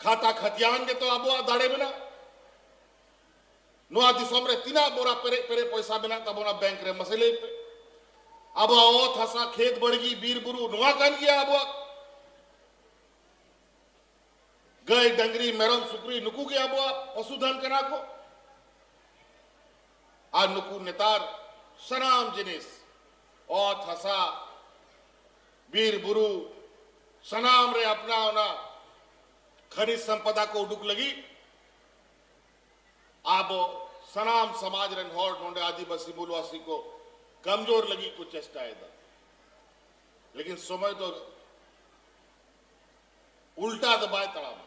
S3: खाता खतियान के तो आबुआ दाड़े बिना नुआ दिसोम रे तीना बोरा पेरे पेरे पैसा बिना तबोना बैंक रे मसले पे अब ओ थसा खेत बड़गी बीर बुरु नुआ कान किया आबुआ गए डंगरी मेरम सुकरी नुकू के आबुआ पशुधन करा को आ नुकू नेतार सनाम जिनिस और थसा बीर बुरु सनाम रे अपना होना खनिज संपदा को उडुक लगी अब सनाम समाज रन होड़ नोंडे आदिवासी मूलवासी को कमजोर लगी कुछ चेष्टा है लेकिन समय तो उल्टा दबाए तड़ाम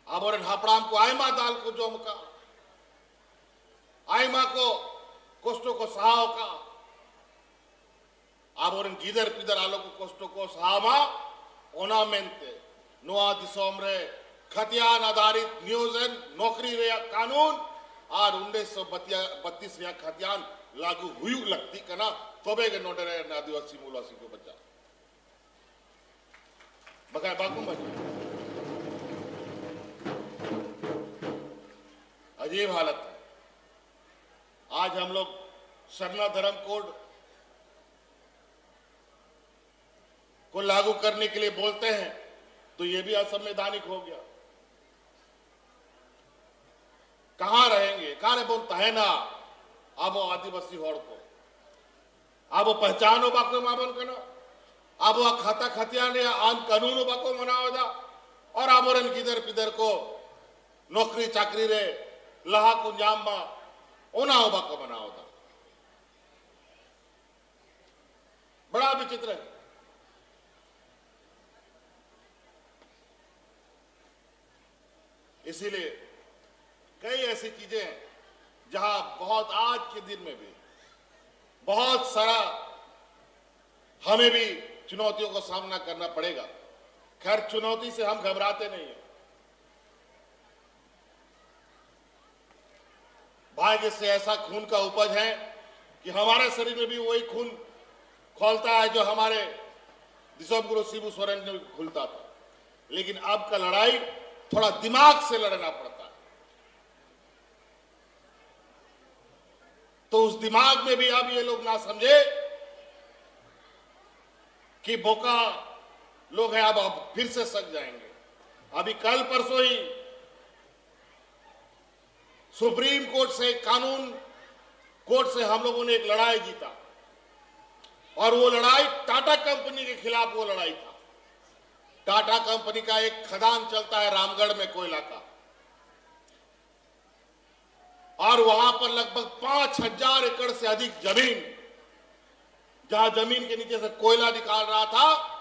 S3: अब और हापड़ाम को आयमा दाल को जोम का आयमा को कोष्टो को सहाव का अब और गिदर पिदर आलो को कोष्टो को सहावा ओनामेंटे नोआ दिसोम रे खतियान आधारित नियोजन नौकरी रे कानून और 1932 रे खतियान लागू हुई लगती कना तोबे के नोडरे आदिवासी मूलवासी को बचा बकाय बाकू बचा अजीब हालत है। आज हम लोग सरना धर्म कोड को लागू करने के लिए बोलते हैं तो ये भी असंवैधानिक हो गया। कहां रहेंगे कहां बोलता है ना अब वो आदिवासी होड़ को अब वो पहचानो बाको माबन करना अब वो खाता खतियान या आन कानून बाको मनावदा और अब और किधर पिधर को नौकरी चाकरी रे लहा को जाम ओना बाको मनावदा बड़ा विचित्र है। इसीलिए कई ऐसी चीजें हैं जहां बहुत आज के दिन में भी बहुत सारा हमें भी चुनौतियों का सामना करना पड़ेगा। खैर, चुनौती से हम घबराते नहीं हैं। भाग्य से ऐसा खून का उपज है कि हमारे शरीर में भी वही खून खौलता है जो हमारे दिसोम शिबू सोरेन में खुलता था। लेकिन अब का लड़ाई थोड़ा दिमाग से लड़ना पड़ता है। तो उस दिमाग में भी अब ये लोग ना समझे कि बोका लोग हैं, अब फिर से सक जाएंगे। अभी कल परसों ही सुप्रीम कोर्ट से, कानून कोर्ट से हम लोगों ने एक लड़ाई जीता, और वो लड़ाई टाटा कंपनी के खिलाफ वो लड़ाई था। टाटा कंपनी का एक खदान चलता है रामगढ़ में, कोयला का, और वहां पर लगभग 5000 एकड़ से अधिक जमीन, जहां जमीन के नीचे से कोयला निकाल रहा था,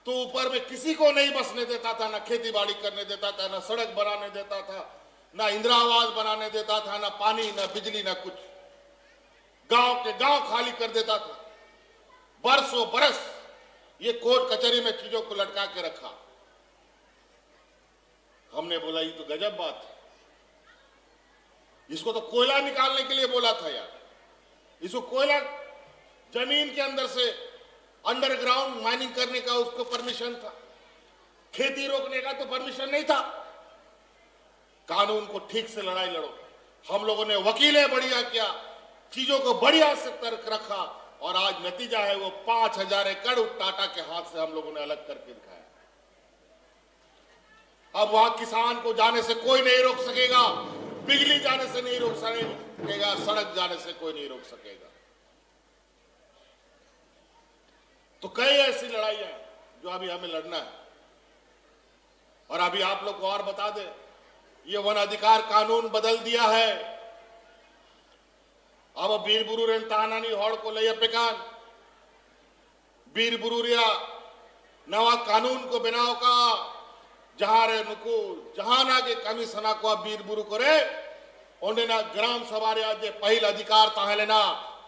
S3: तो ऊपर में किसी को नहीं बसने देता था, ना खेती बाड़ी करने देता था, ना सड़क बनाने देता था, ना इंदिरा आवास बनाने देता था, ना पानी, ना बिजली, ना कुछ। गांव के गांव खाली कर देता था। बरसों बरस ये कोर्ट कचहरी में चीजों को लटका के रखा। हमने बोला ये तो गजब बात है, इसको तो कोयला निकालने के लिए बोला था यार। इसको कोयला जमीन के अंदर से अंडरग्राउंड माइनिंग करने का उसको परमिशन था, खेती रोकने का तो परमिशन नहीं था। कानून को ठीक से लड़ाई लड़ो। हम लोगों ने वकीलें बढ़िया किया, चीजों को बढ़िया से तर्क रखा, और आज नतीजा है वो 5000 एकड़ टाटा के हाथ से हम लोगों ने अलग करके दिखाया। अब वहां किसान को जाने से कोई नहीं रोक सकेगा, बिजली जाने से नहीं रोक सकेगा, सड़क जाने से कोई नहीं रोक सकेगा। तो कई ऐसी लड़ाइयां जो अभी हमें लड़ना है। और अभी आप लोग को और बता दें, ये वन अधिकार कानून बदल दिया है। अब बीर बुरु रेन तानानी हॉड़ को लई अपेकान बीर बुरुरिया नवा कानून को बनाव का जहां रे नुकु जहाना के कमिशना को बीर बुरु करे ओने ना ग्राम सभा रे जे पहिल अधिकार ताहेलेना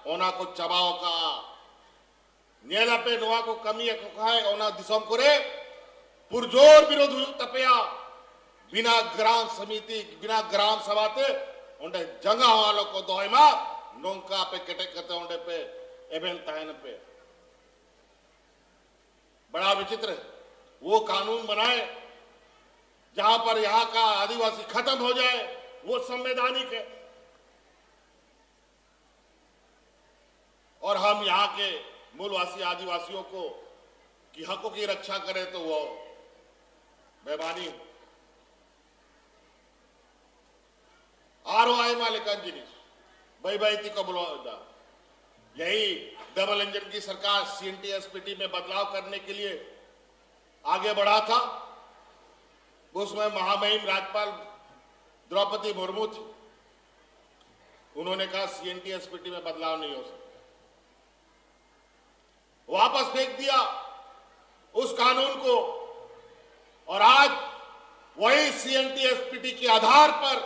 S3: ओना को चबाव का नेला पे नवा को कमी को कहे ओना दिसम करे पुरजोर विरोध तपया बिना ग्राम समिति बिना ग्राम सभाते उन्हें जंगा वालों को दोयमा नोंका पे कटे कते उन्हें पे एवेन ताहन पे बड़ा विचित्र है। वो कानून बनाए जहां पर यहां का आदिवासी खत्म हो जाए, वो संवैधानिक है। और हम यहां के मूलवासी आदिवासियों को की हकों की रक्षा करें तो वो बेमानी हो। ROI मालिकान जिनिस भाई भाई को बुला यही डबल इंजन की सरकार CNTSPT में बदलाव करने के लिए आगे बढ़ा था। उसमें महामहिम राज्यपाल द्रौपदी मुर्मू थी। उन्होंने कहा CNTSPT में बदलाव नहीं हो सकता, वापस फेंक दिया उस कानून को। और आज वही CNTSPT के आधार पर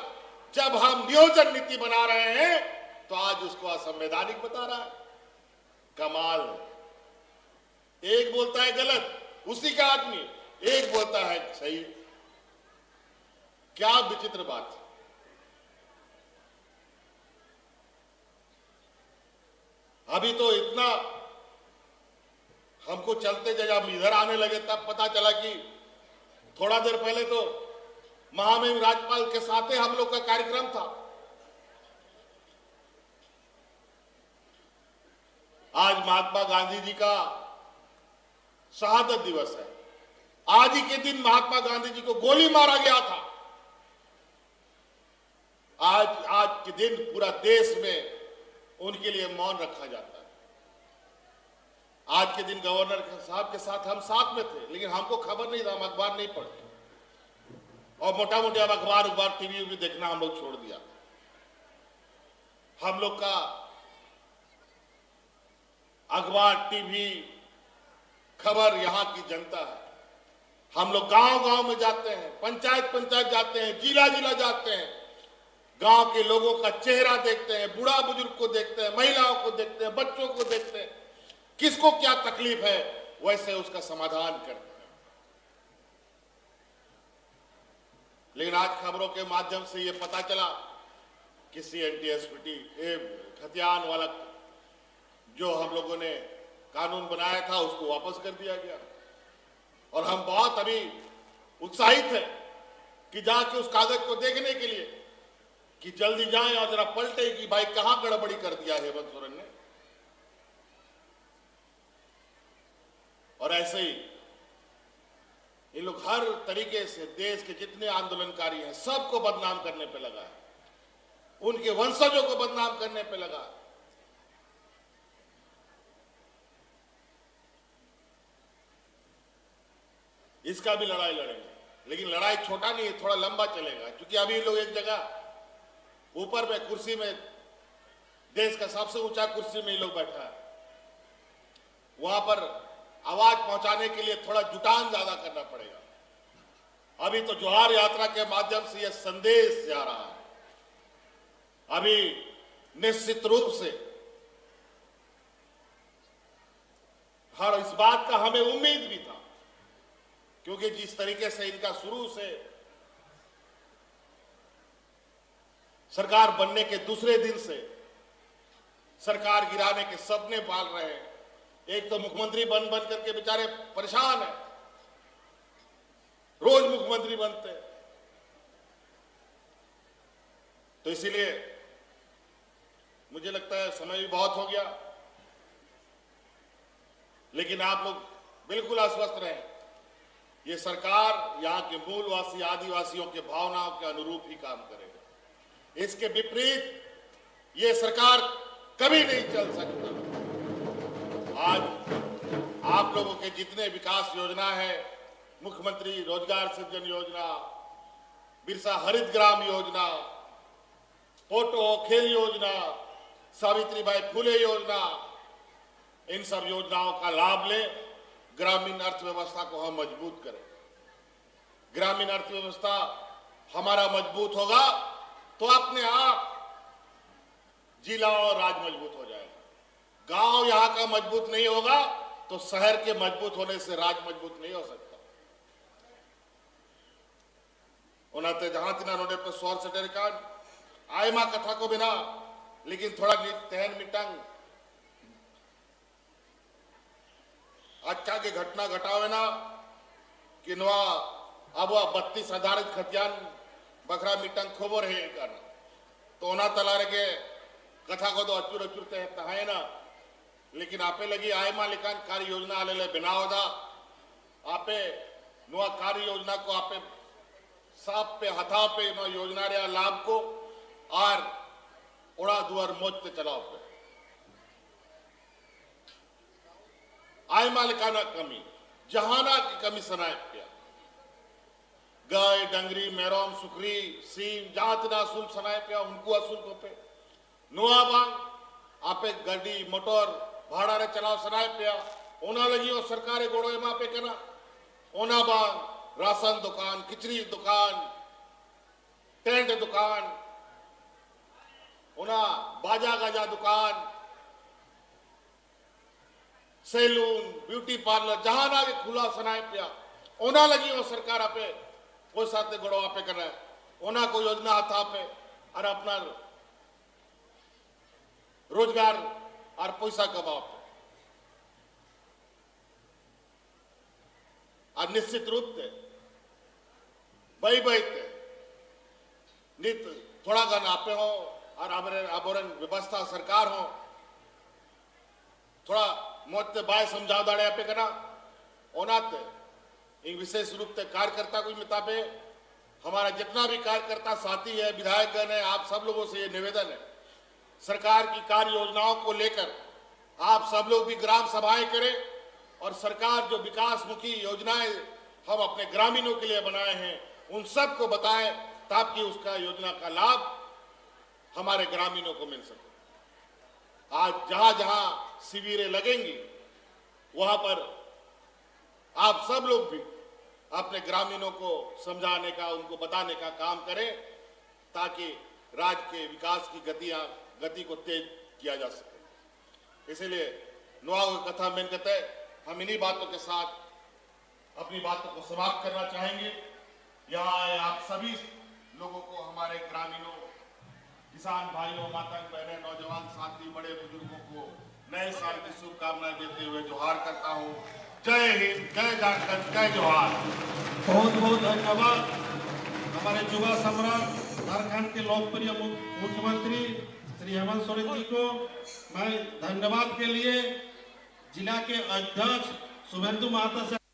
S3: जब हम नियोजन नीति बना रहे हैं तो आज उसको असंवैधानिक बता रहा है। कमाल है। एक बोलता है गलत उसी का आदमी, एक बोलता है सही। क्या विचित्र बात है। अभी तो इतना हमको चलते जब हम इधर आने लगे तब पता चला कि थोड़ा देर पहले तो महामहिम राज्यपाल के साथ हम लोग का कार्यक्रम था। आज महात्मा गांधी जी का शहादत दिवस है। आज ही के दिन महात्मा गांधी जी को गोली मारा गया था। आज के दिन पूरा देश में उनके लिए मौन रखा जाता है। आज के दिन गवर्नर साहब के साथ हम साथ में थे, लेकिन हमको खबर नहीं था, हम अखबार नहीं पढ़ते और मोटा मोटी अब अखबार टीवी भी देखना हम लोग छोड़ दिया। हम लोग का अखबार टीवी खबर यहां की जनता है। हम लोग गांव गांव में जाते हैं, पंचायत पंचायत जाते हैं, जिला जिला जाते हैं, गांव के लोगों का चेहरा देखते हैं, बूढ़ा बुजुर्ग को देखते हैं, महिलाओं को देखते हैं, बच्चों को देखते हैं, किसको क्या तकलीफ है वैसे उसका समाधान करते हैं। लेकिन आज खबरों के माध्यम से ये पता चला कि CNTSPT खतियान वाला जो हम लोगों ने कानून बनाया था उसको वापस कर दिया गया। और हम बहुत अभी उत्साहित हैं कि जाके उस कागज को देखने के लिए कि जल्दी जाएं और जरा पलटे कि भाई कहां गड़बड़ी कर दिया हेमंत सोरेन ने। और ऐसे ही ये लोग हर तरीके से देश के जितने आंदोलनकारी हैं सबको बदनाम करने पे लगा है, उनके वंशजों को बदनाम करने पे लगा है। इसका भी लड़ाई लड़ेंगे, लेकिन लड़ाई छोटा नहीं है, थोड़ा लंबा चलेगा। क्योंकि अभी लोग एक जगह ऊपर में कुर्सी में, देश का सबसे ऊंचा कुर्सी में ये लोग बैठा है, वहां पर आवाज पहुंचाने के लिए थोड़ा जुटान ज्यादा करना पड़ेगा। अभी तो जोहार यात्रा के माध्यम से यह संदेश जा रहा है। अभी निश्चित रूप से हर इस बात का हमें उम्मीद भी था, क्योंकि जिस तरीके से इनका शुरू से सरकार बनने के दूसरे दिन से सरकार गिराने के सपने पाल रहे हैं। एक तो मुख्यमंत्री बन करके बेचारे परेशान है, रोज मुख्यमंत्री बनते हैं। तो इसीलिए मुझे लगता है समय भी बहुत हो गया, लेकिन आप लोग बिल्कुल आश्वस्त रहें, ये सरकार यहाँ के मूलवासी आदिवासियों के भावनाओं के अनुरूप ही काम करेगा। इसके विपरीत ये सरकार कभी नहीं चल सकती। आज आप लोगों के जितने विकास योजना है, मुख्यमंत्री रोजगार सृजन योजना, बिरसा हरित ग्राम योजना, पोटो खेल योजना, सावित्रीबाई फुले योजना, इन सब योजनाओं का लाभ ले, ग्रामीण अर्थव्यवस्था को हम मजबूत करें। ग्रामीण अर्थव्यवस्था हमारा मजबूत होगा तो अपने आप जिला और राज्य मजबूत हो जाएगा। गांव यहां का मजबूत नहीं होगा तो शहर के मजबूत होने से राज्य मजबूत नहीं हो सकता। उन्होंने जहां तिना नोडे पर सौर सटेर का आयमा कथा को बिना, लेकिन थोड़ा तहन मिटंग अच्छा के घटना घटावे ना कि नवा अब 32 आधारित खतियान बखरा मिटंग खबर है करना तो ओना तलारे के कथा को तो अचूर अचूरते है ना। लेकिन आपे लगी आयमा लिखान कार्य योजना आले बनाव दा आपे नुआ कार्य योजना को आपे साप पे हथा पे नुआ योजना रे लाभ को और उड़ा दुआर मोचते चलाओ पे आयमा लिखाना कमी जहाना की कमी सनाए पे गाय डंगरी मेरोम सुखरी सीम जहां तना असूल सनाए पे उनको असूल को पे नुआ बांग आपे गाड़ी मोटर भाड़ा रे चलाओ सनाए पे ओना लगी और सरकारे गोड़ो एमा पे करना ओना बांग राशन दुकान, खिचड़ी दुकान, टेंट दुकान, ओना बाजा गाजा दुकान, सैलून, ब्यूटी पार्लर जहां ना भी खुला सनाए पे ओना लगी और सरकार आपे कोई साथ गोड़ो आपे कर रहा है ओना को योजना आता पे और अपना रोजगार और पैसा कमाओ और निश्चित रूप से बई नित थोड़ा गन आपे हो और अबोरन व्यवस्था सरकार हो थोड़ा मोते बाय समझाव दाड़े आपे करना ओनाते एक विशेष रूप से कार्यकर्ता को मिताबे हमारा जितना भी कार्यकर्ता साथी है, विधायकगण है, आप सब लोगों से ये निवेदन है, सरकार की कार्य योजनाओं को लेकर आप सब लोग भी ग्राम सभाएं करें और सरकार जो विकासमुखी योजनाएं हम अपने ग्रामीणों के लिए बनाए हैं उन सब को बताएं ताकि उसका योजना का लाभ हमारे ग्रामीणों को मिल सके। आज जहां जहां शिविरें लगेंगी वहां पर आप सब लोग भी अपने ग्रामीणों को समझाने का, उनको बताने का काम करें ताकि राज्य के विकास की गति को तेज किया जा सके। इसलिए नुआ कथा में कहते हम इन्हीं बातों के साथ अपनी बातों को समाप्त करना चाहेंगे। यहाँ आए आप सभी लोगों को, हमारे ग्रामीणों, किसान भाइयों, माता बहनें, नौजवान साथी, बड़े बुजुर्गों को नए साल की शुभकामनाएं देते हुए जोहार करता हूँ। जय हिंद, जय झारखंड, जय जोहार।
S1: बहुत बहुत धन्यवाद हमारे युवा सम्राट झारखंड के लोकप्रिय मुख्यमंत्री श्री हेमंत सोरेन जी को। मैं धन्यवाद के लिए जिला के अध्यक्ष शुभेंदु महतो से